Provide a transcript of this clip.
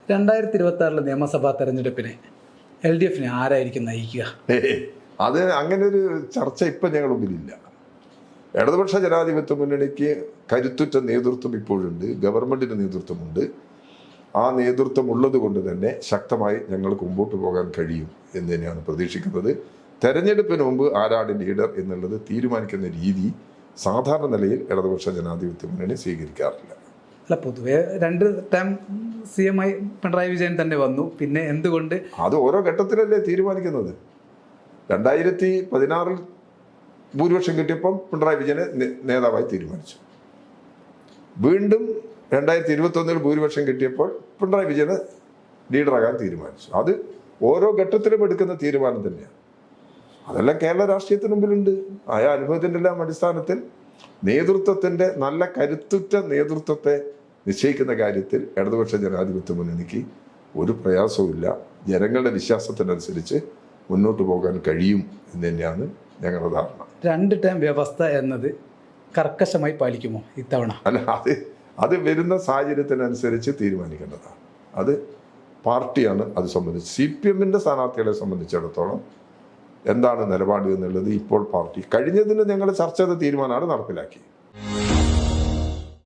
2026 നിയമസഭാ തെരഞ്ഞെടുപ്പിന് LDF ആരായിരിക്കും നയിക്കുക? അത് അങ്ങനെ ഒരു ചർച്ച ഇപ്പം ഞങ്ങളുടെ മുമ്പിലില്ല. ഇടതുപക്ഷ ജനാധിപത്യ മുന്നണിക്ക് കരുത്തുറ്റ നേതൃത്വം ഇപ്പോഴുണ്ട്, ഗവൺമെന്റിന് നേതൃത്വമുണ്ട്. ആ നേതൃത്വം ഉള്ളത് കൊണ്ട് തന്നെ ശക്തമായി ഞങ്ങൾക്ക് മുമ്പോട്ട് പോകാൻ കഴിയും എന്ന് തന്നെയാണ് പ്രതീക്ഷിക്കുന്നത്. തെരഞ്ഞെടുപ്പിന് മുമ്പ് ആരാണ് ലീഡർ എന്നുള്ളത് തീരുമാനിക്കുന്ന രീതി സാധാരണ നിലയിൽ ഇടതുപക്ഷ ജനാധിപത്യ മുന്നണി സ്വീകരിക്കാറില്ല. അല്ല, പൊതുവെ 2 ടൈം CM ആയി പിണറായി വിജയൻ തന്നെ വന്നു. പിന്നെ എന്തുകൊണ്ട്? അത് ഓരോ ഘട്ടത്തിലല്ലേ തീരുമാനിക്കുന്നത്. 2016 ഭൂരിപക്ഷം കിട്ടിയപ്പം പിണറായി വിജയനെ നേതാവായി തീരുമാനിച്ചു. വീണ്ടും 2021 ഭൂരിപക്ഷം കിട്ടിയപ്പോൾ പിണറായി വിജയനെ ലീഡറാകാൻ തീരുമാനിച്ചു. അത് ഓരോ ഘട്ടത്തിലും എടുക്കുന്ന തീരുമാനം തന്നെയാണ്. അതെല്ലാം കേരള രാഷ്ട്രീയത്തിന് മുമ്പിലുണ്ട്. ആയ അനുഭവത്തിൻ്റെ എല്ലാം അടിസ്ഥാനത്തിൽ നേതൃത്വത്തിൻ്റെ നല്ല കരുത്തുറ്റ നേതൃത്വത്തെ നിശ്ചയിക്കുന്ന കാര്യത്തിൽ ഇടതുപക്ഷ ജനാധിപത്യ മുന്നണിക്ക് ഒരു പ്രയാസവുമില്ല. ജനങ്ങളുടെ വിശ്വാസത്തിനനുസരിച്ച് മുന്നോട്ട് പോകാൻ കഴിയും എന്ന് തന്നെയാണ് ഞങ്ങളുടെ ധാരണ. 2 ടൈം വ്യവസ്ഥ എന്നത് കർക്കശമായി പാലിക്കുമോ ഇത്തവണ? അല്ല, അത് വരുന്ന സാഹചര്യത്തിനനുസരിച്ച് തീരുമാനിക്കേണ്ടതാണ്. അത് പാർട്ടിയാണ് അത് സംബന്ധിച്ച്. CPM-ന്റെ സ്ഥാനാർത്ഥികളെ സംബന്ധിച്ചിടത്തോളം എന്താണ് നിലപാട് എന്നുള്ളത് ഇപ്പോൾ പാർട്ടി കഴിഞ്ഞതിന് ഞങ്ങൾ ചർച്ച ചെയ്ത തീരുമാനമാണ് നടപ്പിലാക്കി.